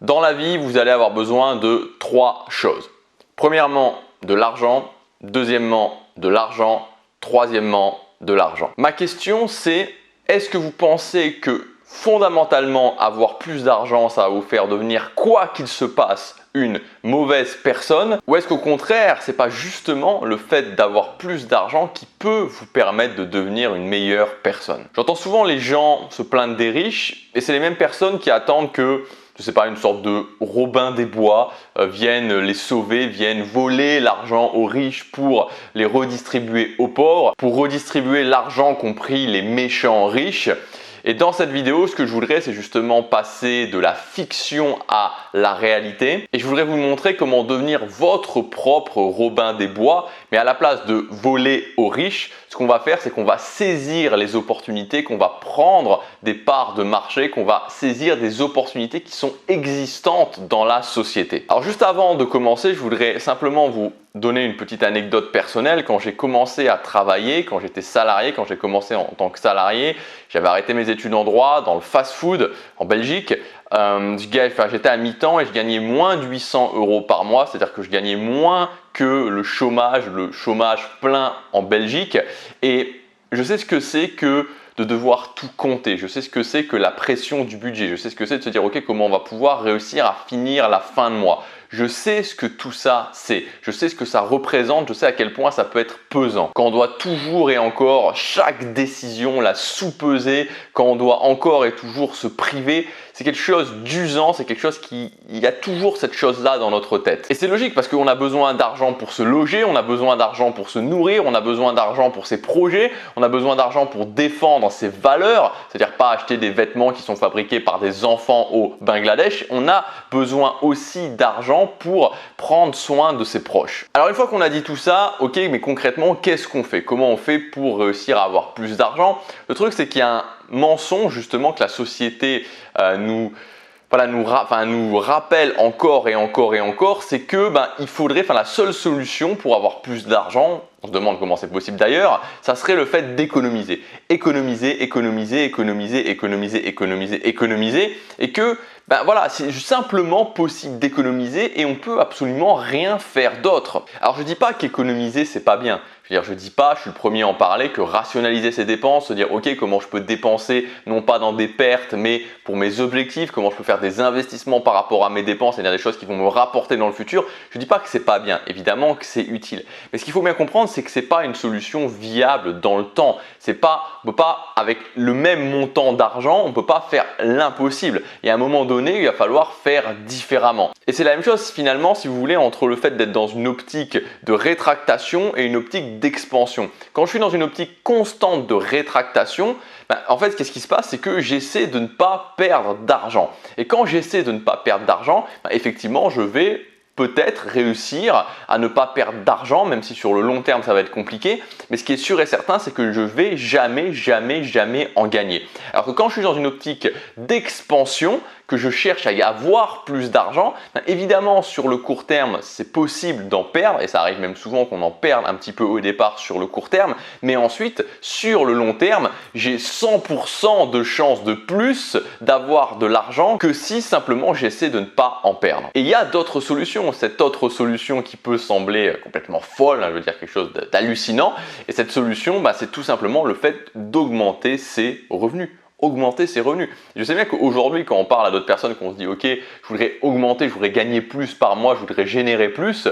Dans la vie, vous allez avoir besoin de trois choses. Premièrement, de l'argent. Deuxièmement, de l'argent. Troisièmement, de l'argent. Ma question c'est, est-ce que vous pensez que fondamentalement avoir plus d'argent, ça va vous faire devenir, quoi qu'il se passe, une mauvaise personne? Ou est-ce qu'au contraire, c'est pas justement le fait d'avoir plus d'argent qui peut vous permettre de devenir une meilleure personne? J'entends souvent les gens se plaindre des riches et c'est les mêmes personnes qui attendent que, je sais pas, une sorte de Robin des Bois viennent les sauver, viennent voler l'argent aux riches pour les redistribuer aux pauvres, pour redistribuer l'argent qu'ont pris les méchants riches. Et dans cette vidéo, ce que je voudrais, c'est justement passer de la fiction à la réalité. Et je voudrais vous montrer comment devenir votre propre Robin des Bois. Mais à la place de voler aux riches, ce qu'on va faire, c'est qu'on va saisir les opportunités, qu'on va prendre des parts de marché, qu'on va saisir des opportunités qui sont existantes dans la société. Alors juste avant de commencer, je voudrais simplement vous donner une petite anecdote personnelle. Quand j'ai commencé à travailler, quand j'étais salarié, quand j'ai commencé en tant que salarié, j'avais arrêté mes études en droit dans le fast-food en Belgique. J'étais à mi-temps et je gagnais moins de 800 € par mois, c'est-à-dire que je gagnais moins que le chômage plein en Belgique. Et je sais ce que c'est que de devoir tout compter. Je sais ce que c'est que la pression du budget. Je sais ce que c'est de se dire ok, comment on va pouvoir réussir à finir la fin de mois. Je sais ce que tout ça c'est. Je sais ce que ça représente. Je sais à quel point ça peut être pesant. Quand on doit toujours et encore chaque décision la sous-peser, quand on doit encore et toujours se priver, c'est quelque chose d'usant, c'est quelque chose il y a toujours cette chose-là dans notre tête. Et c'est logique parce qu'on a besoin d'argent pour se loger, on a besoin d'argent pour se nourrir, on a besoin d'argent pour ses projets, on a besoin d'argent pour défendre ses valeurs, c'est-à-dire pas acheter des vêtements qui sont fabriqués par des enfants au Bangladesh. On a besoin aussi d'argent pour prendre soin de ses proches. Alors une fois qu'on a dit tout ça, ok, mais concrètement, qu'est-ce qu'on fait? Comment on fait pour réussir à avoir plus d'argent? Le truc, c'est qu'il y a un mensonge justement que la société nous rappelle encore et encore et encore, c'est que il faudrait, la seule solution pour avoir plus d'argent, on se demande comment c'est possible d'ailleurs, ça serait le fait d'économiser. Économiser, économiser, économiser, économiser, économiser, économiser, et que c'est simplement possible d'économiser et on peut absolument rien faire d'autre. Alors je dis pas qu'économiser c'est pas bien. Je dis pas, je suis le premier à en parler, que rationaliser ses dépenses, se dire ok, comment je peux dépenser non pas dans des pertes mais pour mes objectifs, comment je peux faire des investissements par rapport à mes dépenses, c'est-à-dire des choses qui vont me rapporter dans le futur. Je dis pas que c'est pas bien, évidemment que c'est utile. Mais ce qu'il faut bien comprendre, c'est que c'est pas une solution viable dans le temps. On peut pas avec le même montant d'argent, on peut pas faire l'impossible. Et à un moment donné, il va falloir faire différemment. Et c'est la même chose finalement, si vous voulez, entre le fait d'être dans une optique de rétractation et une optique d'expansion. Quand je suis dans une optique constante de rétractation, en fait, qu'est-ce qui se passe? C'est que j'essaie de ne pas perdre d'argent. Et quand j'essaie de ne pas perdre d'argent, effectivement, je vais peut-être réussir à ne pas perdre d'argent, même si sur le long terme ça va être compliqué. Mais ce qui est sûr et certain, c'est que je vais jamais en gagner. Alors que quand je suis dans une optique d'expansion, que je cherche à y avoir plus d'argent, évidemment sur le court terme c'est possible d'en perdre et ça arrive même souvent qu'on en perde un petit peu au départ sur le court terme, mais ensuite sur le long terme j'ai 100% de chances de plus d'avoir de l'argent que si simplement j'essaie de ne pas en perdre. Et il y a d'autres solutions, cette autre solution qui peut sembler complètement folle, je veux dire quelque chose d'hallucinant, et cette solution c'est tout simplement le fait d'augmenter ses revenus. Augmenter ses revenus. Je sais bien qu'aujourd'hui quand on parle à d'autres personnes, qu'on se dit ok, je voudrais augmenter, je voudrais gagner plus par mois, je voudrais générer plus,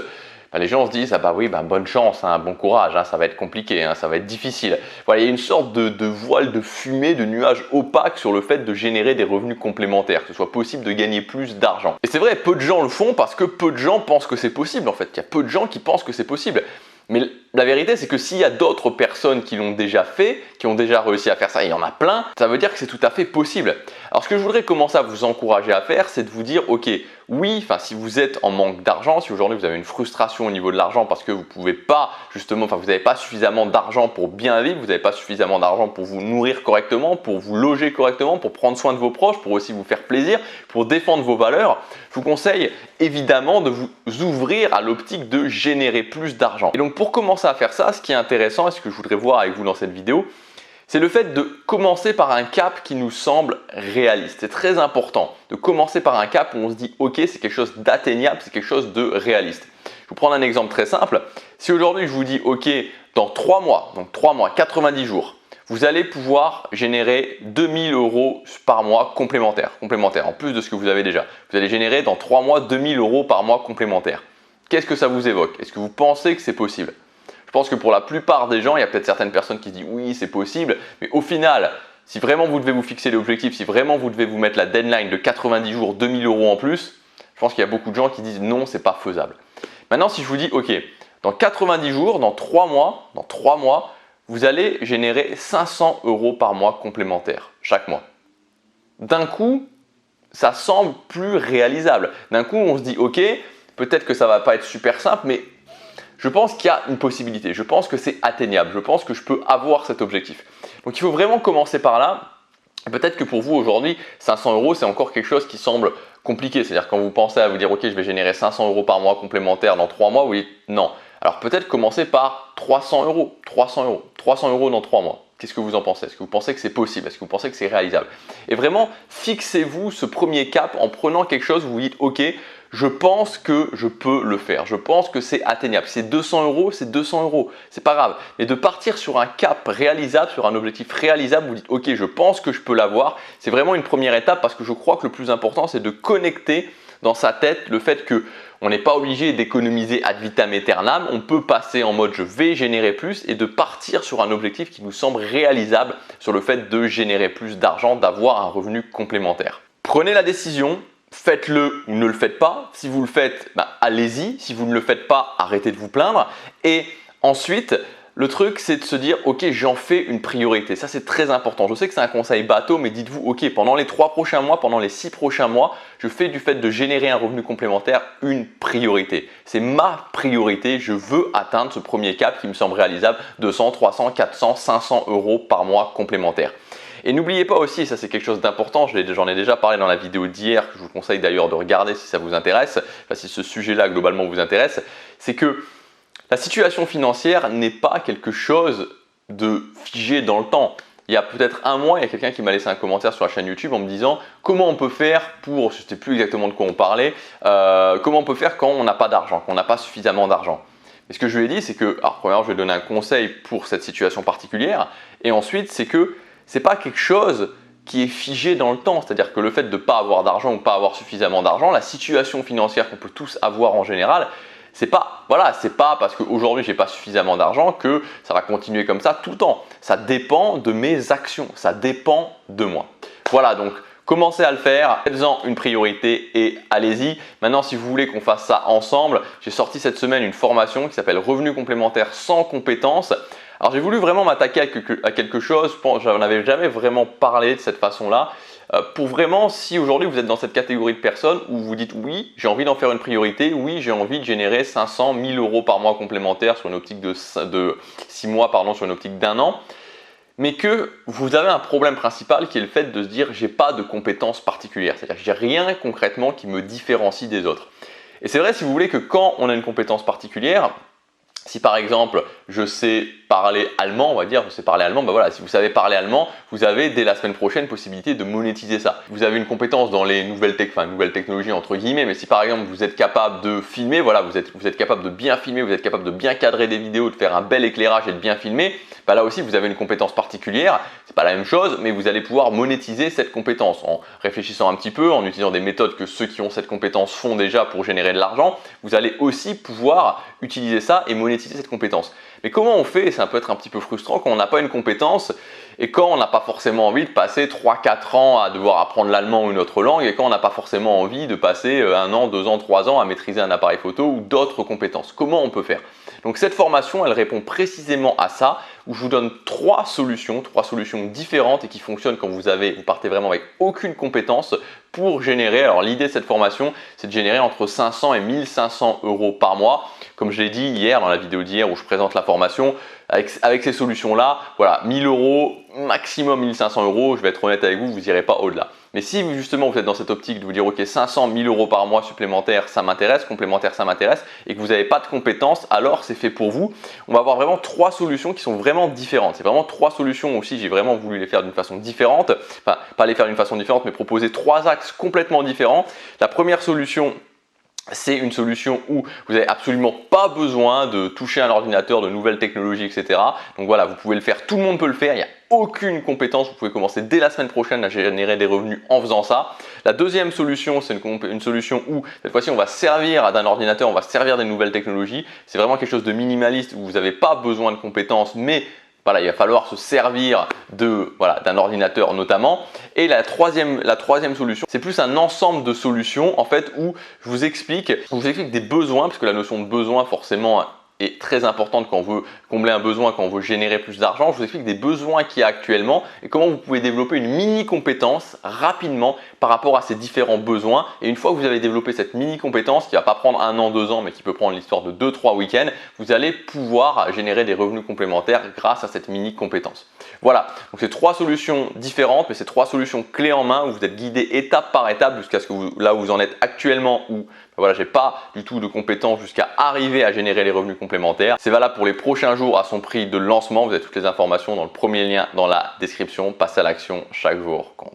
les gens se disent bonne chance, bon courage, ça va être compliqué, ça va être difficile. Voilà, il y a une sorte de voile de fumée, de nuage opaque sur le fait de générer des revenus complémentaires, que ce soit possible de gagner plus d'argent. Et c'est vrai, peu de gens le font parce que peu de gens pensent que c'est possible en fait. Il y a peu de gens qui pensent que c'est possible. Mais la vérité, c'est que s'il y a d'autres personnes qui l'ont déjà fait, qui ont déjà réussi à faire ça, et il y en a plein, ça veut dire que c'est tout à fait possible. Alors ce que je voudrais commencer à vous encourager à faire, c'est de vous dire ok, oui, si vous êtes en manque d'argent, si aujourd'hui vous avez une frustration au niveau de l'argent parce que vous pouvez pas justement, vous n'avez pas suffisamment d'argent pour bien vivre, vous n'avez pas suffisamment d'argent pour vous nourrir correctement, pour vous loger correctement, pour prendre soin de vos proches, pour aussi vous faire plaisir, pour défendre vos valeurs, je vous conseille évidemment de vous ouvrir à l'optique de générer plus d'argent. Et donc pour commencer à faire ça, ce qui est intéressant et ce que je voudrais voir avec vous dans cette vidéo, c'est le fait de commencer par un cap qui nous semble réaliste. C'est très important de commencer par un cap où on se dit ok, c'est quelque chose d'atteignable, c'est quelque chose de réaliste. Je vais vous prendre un exemple très simple. Si aujourd'hui je vous dis ok, dans 3 mois, donc 3 mois, 90 jours, vous allez pouvoir générer 2000 € par mois complémentaires, en plus de ce que vous avez déjà. Vous allez générer dans 3 mois 2000 € par mois complémentaires. Qu'est-ce que ça vous évoque? Est-ce que vous pensez que c'est possible? Je pense que pour la plupart des gens, il y a peut-être certaines personnes qui disent oui, c'est possible, mais au final, si vraiment vous devez vous fixer l'objectif, si vraiment vous devez vous mettre la deadline de 90 jours, 2000 € en plus, je pense qu'il y a beaucoup de gens qui disent non, c'est pas faisable. Maintenant, si je vous dis ok, dans 90 jours, dans 3 mois, vous allez générer 500 € par mois complémentaires chaque mois. D'un coup, ça semble plus réalisable. D'un coup, on se dit ok, peut-être que ça va pas être super simple, mais je pense qu'il y a une possibilité. Je pense que c'est atteignable. Je pense que je peux avoir cet objectif. Donc, il faut vraiment commencer par là. Peut-être que pour vous aujourd'hui, 500 €, c'est encore quelque chose qui semble compliqué. C'est-à-dire quand vous pensez à vous dire ok, je vais générer 500 € par mois complémentaires dans 3 mois, vous dites non. Alors peut-être commencer par 300 €, 300 € dans 3 mois. Qu'est-ce que vous en pensez? Est-ce que vous pensez que c'est possible? Est-ce que vous pensez que c'est réalisable? Et vraiment, fixez-vous ce premier cap en prenant quelque chose où vous dites ok, je pense que je peux le faire. Je pense que c'est atteignable. Si c'est 200 €, c'est 200 €. C'est pas grave. Mais de partir sur un cap réalisable, sur un objectif réalisable, vous dites ok, je pense que je peux l'avoir. C'est vraiment une première étape parce que je crois que le plus important, c'est de connecter dans sa tête le fait que on n'est pas obligé d'économiser ad vitam aeternam, on peut passer en mode je vais générer plus et de partir sur un objectif qui nous semble réalisable sur le fait de générer plus d'argent, d'avoir un revenu complémentaire. Prenez la décision, faites-le ou ne le faites pas. Si vous le faites, allez-y. Si vous ne le faites pas, arrêtez de vous plaindre. Et ensuite, le truc, c'est de se dire ok, j'en fais une priorité. Ça, c'est très important. Je sais que c'est un conseil bateau, mais dites-vous ok, pendant les 3 prochains mois, pendant les 6 prochains mois, je fais du fait de générer un revenu complémentaire une priorité. C'est ma priorité. Je veux atteindre ce premier cap qui me semble réalisable, 200, 300, 400, 500 € par mois complémentaires. Et n'oubliez pas aussi, et ça c'est quelque chose d'important, j'en ai déjà parlé dans la vidéo d'hier, que je vous conseille d'ailleurs de regarder si ça vous intéresse, enfin, si ce sujet-là globalement vous intéresse, c'est que la situation financière n'est pas quelque chose de figé dans le temps. Il y a peut-être un mois, il y a quelqu'un qui m'a laissé un commentaire sur la chaîne YouTube en me disant comment on peut faire pour, je ne sais plus exactement de quoi on parlait, comment on peut faire quand on n'a pas d'argent, quand on n'a pas suffisamment d'argent. Et ce que je lui ai dit, c'est que, alors premièrement, je vais donner un conseil pour cette situation particulière, et ensuite, c'est que ce n'est pas quelque chose qui est figé dans le temps. C'est-à-dire que le fait de ne pas avoir d'argent ou pas avoir suffisamment d'argent, la situation financière qu'on peut tous avoir en général, c'est pas parce qu'aujourd'hui j'ai pas suffisamment d'argent que ça va continuer comme ça tout le temps. Ça dépend de mes actions, ça dépend de moi. Voilà, donc commencez à le faire, faites-en une priorité et allez-y. Maintenant, si vous voulez qu'on fasse ça ensemble, j'ai sorti cette semaine une formation qui s'appelle Revenu complémentaire sans compétences. Alors j'ai voulu vraiment m'attaquer à quelque chose, je n'en avais jamais vraiment parlé de cette façon-là. Pour vraiment, si aujourd'hui vous êtes dans cette catégorie de personnes où vous dites oui, j'ai envie d'en faire une priorité, oui, j'ai envie de générer 500, 1000 € par mois complémentaires sur une optique de 6 mois, sur une optique d'1 an, mais que vous avez un problème principal qui est le fait de se dire j'ai pas de compétences particulières, c'est-à-dire que j'ai rien concrètement qui me différencie des autres. Et c'est vrai, si vous voulez, que quand on a une compétence particulière, si par exemple je sais parler allemand, on va dire, je sais parler allemand, voilà, si vous savez parler allemand, vous avez dès la semaine prochaine possibilité de monétiser ça. Vous avez une compétence dans les nouvelles technologies entre guillemets, mais si par exemple vous êtes capable de filmer, voilà, vous êtes capable de bien filmer, vous êtes capable de bien cadrer des vidéos, de faire un bel éclairage et de bien filmer, là aussi vous avez une compétence particulière, c'est pas la même chose, mais vous allez pouvoir monétiser cette compétence en réfléchissant un petit peu, en utilisant des méthodes que ceux qui ont cette compétence font déjà pour générer de l'argent. Vous allez aussi pouvoir utiliser ça et monétiser cette compétence. Mais comment on fait? Ça peut être un petit peu frustrant quand on n'a pas une compétence et quand on n'a pas forcément envie de passer 3-4 ans à devoir apprendre l'allemand ou une autre langue et quand on n'a pas forcément envie de passer 1 an, 2 ans, 3 ans à maîtriser un appareil photo ou d'autres compétences. Comment on peut faire? Donc cette formation, elle répond précisément à ça, où je vous donne 3 solutions différentes et qui fonctionnent quand vous partez vraiment avec aucune compétence pour générer. Alors l'idée de cette formation, c'est de générer entre 500 et 1500 € par mois. Comme je l'ai dit hier dans la vidéo d'hier où je présente la formation, avec ces solutions-là, voilà, 1000 €, maximum 1500 €, je vais être honnête avec vous, vous n'irez pas au-delà. Mais si justement vous êtes dans cette optique de vous dire ok 500, 1000 euros par mois supplémentaires ça m'intéresse, complémentaire ça m'intéresse et que vous n'avez pas de compétences, alors c'est fait pour vous. On va avoir vraiment 3 solutions qui sont vraiment différentes. C'est vraiment 3 solutions aussi, j'ai vraiment voulu les faire d'une façon différente. Enfin, pas les faire d'une façon différente, mais proposer 3 axes complètement différents. La première solution, c'est une solution où vous n'avez absolument pas besoin de toucher un ordinateur, de nouvelles technologies, etc. Donc voilà, vous pouvez le faire, tout le monde peut le faire, il n'y a aucune compétence, vous pouvez commencer dès la semaine prochaine à générer des revenus en faisant ça. La deuxième solution, c'est une solution où cette fois-ci on va servir d'un ordinateur, on va servir des nouvelles technologies. C'est vraiment quelque chose de minimaliste où vous n'avez pas besoin de compétences, mais voilà, il va falloir se servir d'un ordinateur notamment. Et la troisième solution, c'est plus un ensemble de solutions en fait où je vous explique des besoins, parce que la notion de besoin forcément est très importante quand on veut combler un besoin, quand on veut générer plus d'argent. Je vous explique des besoins qu'il y a actuellement et comment vous pouvez développer une mini compétence rapidement par rapport à ces différents besoins. Et une fois que vous avez développé cette mini compétence qui ne va pas prendre 1 an, 2 ans, mais qui peut prendre l'histoire de 2-3 week-ends, vous allez pouvoir générer des revenus complémentaires grâce à cette mini compétence. Voilà, donc c'est 3 solutions différentes, mais c'est 3 solutions clés en main où vous êtes guidé étape par étape jusqu'à ce que là où vous en êtes actuellement, où voilà, j'ai pas du tout de compétences jusqu'à arriver à générer les revenus complémentaires. C'est valable pour les prochains jours à son prix de lancement. Vous avez toutes les informations dans le premier lien dans la description. Passez à l'action, chaque jour compte.